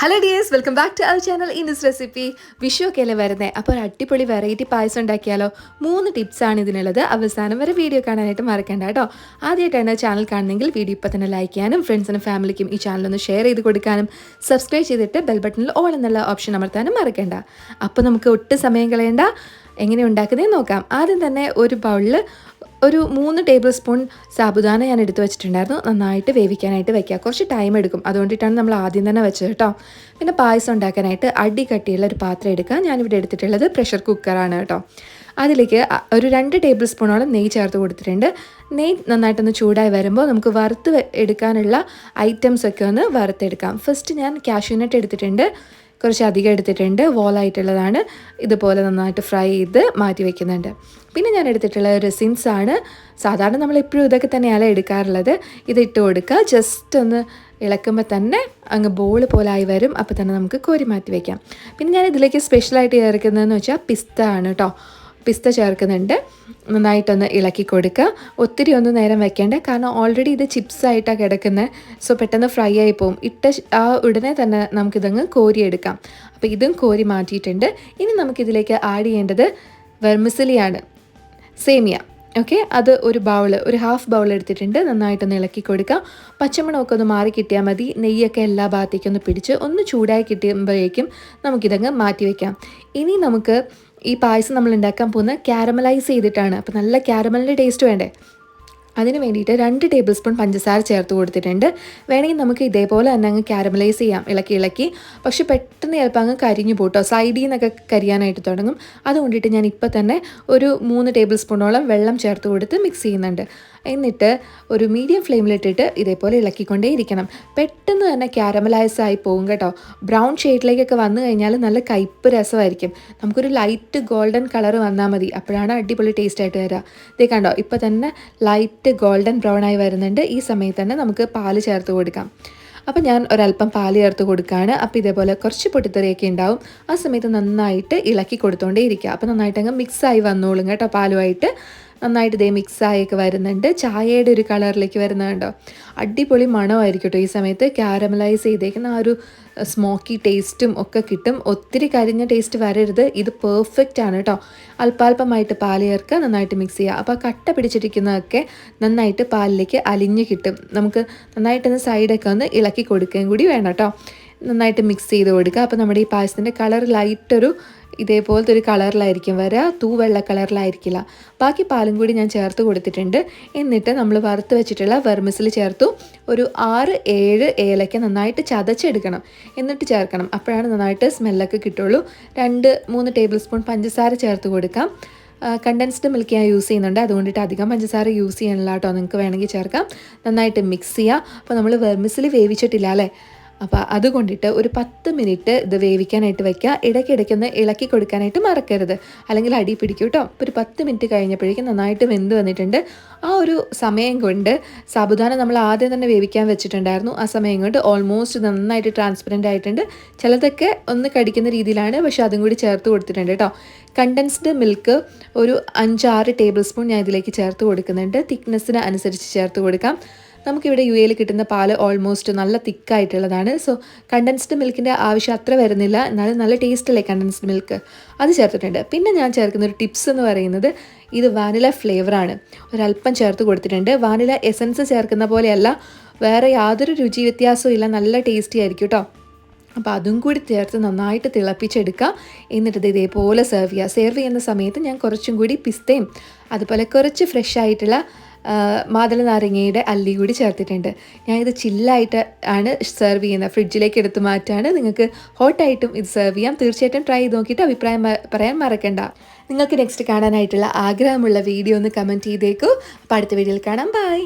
Hello dears, welcome back to our channel. ഇന്നസ് recipe. Vishu ഒക്കെ അല്ലേ വരുന്നത്, അപ്പോൾ ഒരു അടിപൊളി വെറൈറ്റി പായസം ഉണ്ടാക്കിയാലോ. 3 ടിപ്സാണ് ഇതിനുള്ളത്. അവസാനം വരെ വീഡിയോ കാണാനായിട്ട് മറക്കണ്ട കേട്ടോ. ആദ്യമായിട്ടാണ് ചാനൽ കാണുന്നെങ്കിൽ വീഡിയോ ഇപ്പോൾ തന്നെ ലൈക്ക് ചെയ്യാനും ഫ്രണ്ട്സിനും ഫാമിലിക്കും ഈ ചാനലൊന്ന് ഷെയർ ചെയ്ത് കൊടുക്കാനും സബ്സ്ക്രൈബ് ചെയ്തിട്ട് ബെൽ ബട്ടണിൽ ഓൾ എന്നുള്ള ഓപ്ഷൻ അമർത്താനും മറക്കണ്ട. അപ്പോൾ നമുക്ക് ഒട്ടും സമയം കളയണ്ട, എങ്ങനെ ഉണ്ടാക്കുന്നതെന്ന് നോക്കാം. ആദ്യം തന്നെ ഒരു ബൗളിൽ ഒരു 3 ടേബിൾ സ്പൂൺ സാബുദാന ഞാൻ എടുത്ത് വെച്ചിട്ടുണ്ടായിരുന്നു. നന്നായിട്ട് വേവിക്കാനായിട്ട് വയ്ക്കുക. കുറച്ച് ടൈം എടുക്കും, അതുകൊണ്ടിട്ടാണ് നമ്മൾ ആദ്യം തന്നെ വെച്ചത് കേട്ടോ. പിന്നെ പായസം ഉണ്ടാക്കാനായിട്ട് അടി കട്ടിയുള്ള ഒരു പാത്രം എടുക്കുക. ഞാനിവിടെ എടുത്തിട്ടുള്ളത് പ്രഷർ കുക്കറാണ് കേട്ടോ. അതിലേക്ക് ഒരു 2 ടേബിൾ സ്പൂണോളം നെയ്യ് ചേർത്ത് കൊടുത്തിട്ടുണ്ട്. നെയ്യ് നന്നായിട്ടൊന്ന് ചൂടായി വരുമ്പോൾ നമുക്ക് വറുത്ത് എടുക്കാനുള്ള ഐറ്റംസൊക്കെ ഒന്ന് വറുത്തെടുക്കാം. ഫസ്റ്റ് ഞാൻ കാഷ്യൂനട്ട് എടുത്തിട്ടുണ്ട്, കുറച്ച് അധികം എടുത്തിട്ടുണ്ട്. വോളായിട്ടുള്ളതാണ്. ഇതുപോലെ നന്നായിട്ട് ഫ്രൈ ചെയ്ത് മാറ്റി വയ്ക്കുന്നുണ്ട്. പിന്നെ ഞാൻ എടുത്തിട്ടുള്ള റെസിൻസ് ആണ്. സാധാരണ നമ്മൾ എപ്പോഴും ഇതൊക്കെ തന്നെയാണ് എടുക്കാറുള്ളത്. ഇത് ഇട്ട് കൊടുക്കുക. ജസ്റ്റ് ഒന്ന് ഇളക്കുമ്പോൾ തന്നെ അങ്ങ് ബോൾ പോലെ ആയി വരും. അപ്പോൾ തന്നെ നമുക്ക് കോരി മാറ്റി വയ്ക്കാം. പിന്നെ ഞാൻ ഇതിലേക്ക് സ്പെഷ്യലായിട്ട് ചേർക്കുന്നതെന്ന് വെച്ചാൽ പിസ്ത ആണ് കേട്ടോ. പിസ്ത ചേർക്കുന്നുണ്ട്. നന്നായിട്ടൊന്ന് ഇളക്കി കൊടുക്കുക. ഒത്തിരി ഒന്നും നേരം വെക്കേണ്ട, കാരണം ഓൾറെഡി ഇത് ചിപ്സായിട്ടാണ് കിടക്കുന്നത്. സോ പെട്ടെന്ന് ഫ്രൈ ആയി പോകും. ആ ഉടനെ തന്നെ നമുക്കിതങ്ങ് കോരിയെടുക്കാം. അപ്പോൾ ഇതും കോരി മാറ്റിയിട്ടുണ്ട്. ഇനി നമുക്കിതിലേക്ക് ആഡ് ചെയ്യേണ്ടത് വെർമിസലിയാണ്, സേമിയ. ഓക്കെ, അത് ഒരു ഹാഫ് ബൗൾ എടുത്തിട്ടുണ്ട്. നന്നായിട്ടൊന്ന് ഇളക്കി കൊടുക്കുക. പച്ചമണമൊക്കെ ഒന്ന് മാറി കിട്ടിയാൽ മതി. നെയ്യൊക്കെ എല്ലാ ഭാഗത്തേക്കും ഒന്ന് പിടിച്ച് ഒന്ന് ചൂടായി കിട്ടുമ്പോഴേക്കും നമുക്കിതങ്ങ് മാറ്റി വയ്ക്കാം. ഇനി നമുക്ക് ഈ പായസം നമ്മൾ ഉണ്ടാക്കാൻ പോകുന്നത് കാരമലൈസ് ചെയ്തിട്ടാണ്. അപ്പോൾ നല്ല കാരമലിൻ്റെ ടേസ്റ്റ് വേണ്ടേ, അതിന് വേണ്ടിയിട്ട് 2 ടേബിൾ സ്പൂൺ പഞ്ചസാര ചേർത്ത് കൊടുത്തിട്ടുണ്ട്. വേണമെങ്കിൽ നമുക്ക് ഇതേപോലെ തന്നെ അങ്ങ് കാരമലൈസ് ചെയ്യാം, ഇളക്കി. പക്ഷെ പെട്ടെന്ന് ചിലപ്പോൾ അങ്ങ് കരിഞ്ഞു പോട്ടോ, സൈഡിൽ നിന്നൊക്കെ കരിയാനായിട്ട് തുടങ്ങും. അതുകൊണ്ടിട്ട് ഞാൻ ഇപ്പോൾ തന്നെ ഒരു 3 ടേബിൾ സ്പൂണോളം വെള്ളം ചേർത്ത് കൊടുത്ത് മിക്സ് ചെയ്യുന്നുണ്ട്. എന്നിട്ട് ഒരു മീഡിയം ഫ്ലെയിമിലിട്ടിട്ട് ഇതേപോലെ ഇളക്കിക്കൊണ്ടേ ഇരിക്കണം. പെട്ടെന്ന് തന്നെ കാരമലൈസ് ആയി പോകും കേട്ടോ. ബ്രൗൺ ഷെയ്ഡിലേക്കൊക്കെ വന്നു കഴിഞ്ഞാൽ നല്ല കയ്പ്പ് രസമായിരിക്കും. നമുക്കൊരു ലൈറ്റ് ഗോൾഡൻ കളർ വന്നാൽ മതി, അപ്പോഴാണ് അടിപൊളി ടേസ്റ്റ് ആയിട്ട് വരിക. ഇതേ കണ്ടോ, ഇപ്പോൾ തന്നെ ലൈറ്റ് ഗോൾഡൻ ബ്രൗൺ ആയി വരുന്നുണ്ട്. ഈ സമയത്ത് തന്നെ നമുക്ക് പാല് ചേർത്ത് കൊടുക്കാം. അപ്പോൾ ഞാൻ ഒരല്പം പാല് ചേർത്ത് കൊടുക്കുകയാണ്. അപ്പോൾ ഇതേപോലെ കുറച്ച് പൊട്ടിത്തെറിയൊക്കെ ഉണ്ടാവും. ആ സമയത്ത് നന്നായിട്ട് ഇളക്കി കൊടുത്തുകൊണ്ടേ ഇരിക്കുക. അപ്പോൾ നന്നായിട്ട് അങ്ങ് മിക്സായി വന്നോളും കേട്ടോ. പാലുമായിട്ട് നന്നായിട്ട് ഇതേ മിക്സായൊക്കെ വരുന്നുണ്ട്. ചായയുടെ ഒരു കളറിലേക്ക് വരുന്നുണ്ടോ, അടിപൊളി മണമായിരിക്കും കേട്ടോ. ഈ സമയത്ത് കാരമലൈസ് ചെയ്തേക്കുന്ന ആ ഒരു സ്മോക്കി ടേസ്റ്റും ഒക്കെ കിട്ടും. ഒത്തിരി കരിഞ്ഞ ടേസ്റ്റ് വരരുത്. ഇത് പെർഫെക്റ്റ് ആണ് കേട്ടോ. അല്പാൽപമായിട്ട് പാൽ ചേർക്കുക, നന്നായിട്ട് മിക്സ് ചെയ്യുക. അപ്പോൾ കട്ട പിടിച്ചിരിക്കുന്നതൊക്കെ നന്നായിട്ട് പാലിലേക്ക് അലിഞ്ഞ് കിട്ടും. നമുക്ക് നന്നായിട്ടൊന്ന് സൈഡൊക്കെ ഒന്ന് ഇളക്കി കൊടുക്കുകയും കൂടി വേണം കേട്ടോ. നന്നായിട്ട് മിക്സ് ചെയ്ത് കൊടുക്കുക. അപ്പോൾ നമ്മുടെ ഈ പായസത്തിൻ്റെ കളർ ലൈറ്റൊരു ഇതേപോലത്തെ ഒരു കളറിലായിരിക്കും വരിക, തൂവെള്ള കളറിലായിരിക്കില്ല. ബാക്കി പാലും കൂടി ഞാൻ ചേർത്ത് കൊടുത്തിട്ടുണ്ട്. എന്നിട്ട് നമ്മൾ വറുത്ത് വെച്ചിട്ടുള്ള വെർമിസലി ചേർത്തു. ഒരു 6-7 ഏലക്ക നന്നായിട്ട് ചതച്ചെടുക്കണം, എന്നിട്ട് ചേർക്കണം. അപ്പോഴാണ് നന്നായിട്ട് സ്മെല്ലൊക്കെ കിട്ടുള്ളൂ. 2-3 ടേബിൾ സ്പൂൺ പഞ്ചസാര ചേർത്ത് കൊടുക്കാം. കണ്ടൻസ്ഡ് മിൽക്ക് ഞാൻ യൂസ് ചെയ്യുന്നുണ്ട്, അതുകൊണ്ടിട്ട് അധികം പഞ്ചസാര യൂസ് ചെയ്യണില്ല കേട്ടോ. നിങ്ങൾക്ക് വേണമെങ്കിൽ ചേർക്കാം. നന്നായിട്ട് മിക്സ് ചെയ്യുക. അപ്പോൾ നമ്മൾ വെർമിസലി വേവിച്ചിട്ടില്ല അല്ലേ, അപ്പോൾ അതുകൊണ്ടിട്ട് ഒരു 10 മിനിറ്റ് ഇത് വേവിക്കാനായിട്ട് വയ്ക്കുക. ഇടയ്ക്കിടയ്ക്കൊന്ന് ഇളക്കി കൊടുക്കാനായിട്ട് മറക്കരുത്, അല്ലെങ്കിൽ അടി പിടിക്കും കേട്ടോ. അപ്പോൾ ഒരു 10 മിനിറ്റ് കഴിഞ്ഞപ്പോഴേക്കും നന്നായിട്ട് വെന്ത് വന്നിട്ടുണ്ട്. ആ ഒരു സമയം കൊണ്ട് സാബുദാന നമ്മൾ ആദ്യം തന്നെ വേവിക്കാൻ വെച്ചിട്ടുണ്ടായിരുന്നു. ആ സമയം കൊണ്ട് ഓൾമോസ്റ്റ് നന്നായിട്ട് ട്രാൻസ്പെറൻ്റ് ആയിട്ടുണ്ട്. ചിലതൊക്കെ ഒന്ന് കടിക്കുന്ന രീതിയിലാണ്, പക്ഷേ അതും കൂടി ചേർത്ത് കൊടുത്തിട്ടുണ്ട് കേട്ടോ. കണ്ടൻസ്ഡ് മിൽക്ക് ഒരു 5-6 ടേബിൾ സ്പൂൺ ഞാൻ ഇതിലേക്ക് ചേർത്ത് കൊടുക്കുന്നുണ്ട്. തിക്നെസ്സിന് അനുസരിച്ച് ചേർത്ത് കൊടുക്കാം. നമുക്കിവിടെ UAE കിട്ടുന്ന പാല് ഓൾമോസ്റ്റ് നല്ല തിക്കായിട്ടുള്ളതാണ്. സോ കണ്ടൻസ്ഡ് മിൽക്കിൻ്റെ ആവശ്യം അത്ര വരുന്നില്ല, എന്നാലും നല്ല ടേസ്റ്റല്ലേ കണ്ടൻസ്ഡ് മിൽക്ക്. അത് ചേർത്തിട്ടുണ്ട്. പിന്നെ ഞാൻ ചേർക്കുന്ന ഒരു ടിപ്സ് എന്ന് പറയുന്നത് ഇത് വാനില ഫ്ലേവറാണ്. ഒരല്പം ചേർത്ത് കൊടുത്തിട്ടുണ്ട്. വാനില എസൻസ് ചേർക്കുന്ന പോലെയല്ല, വേറെ യാതൊരു രുചി വ്യത്യാസവും ഇല്ല, നല്ല ടേസ്റ്റി ആയിരിക്കും കേട്ടോ. അപ്പോൾ അതും കൂടി ചേർത്ത് നന്നായിട്ട് തിളപ്പിച്ചെടുക്കുക. എന്നിട്ട് ഇതേപോലെ സെർവ് ചെയ്യുന്ന സമയത്ത് ഞാൻ കുറച്ചും കൂടി പിസ്തയും അതുപോലെ കുറച്ച് ഫ്രഷ് ആയിട്ടുള്ള മാതള നാരങ്ങയുടെ അല്ലി കൂടി ചേർത്തിട്ടുണ്ട്. ഞാനിത് ചില്ലായിട്ട് ആണ് സെർവ് ചെയ്യുന്നത്, ഫ്രിഡ്ജിലേക്ക് എടുത്ത് മാറ്റാണ്. നിങ്ങൾക്ക് ഹോട്ടായിട്ടും ഇത് സെർവ് ചെയ്യാം. തീർച്ചയായിട്ടും ട്രൈ ചെയ്ത് നോക്കിയിട്ട് അഭിപ്രായം പറയാൻ മറക്കണ്ട. നിങ്ങൾക്ക് നെക്സ്റ്റ് കാണാനായിട്ടുള്ള ആഗ്രഹമുള്ള വീഡിയോ ഒന്ന് കമൻറ്റ് ചെയ്തേക്കൂ. അപ്പോൾ അടുത്ത വീഡിയോയിൽ കാണാം. ബൈ.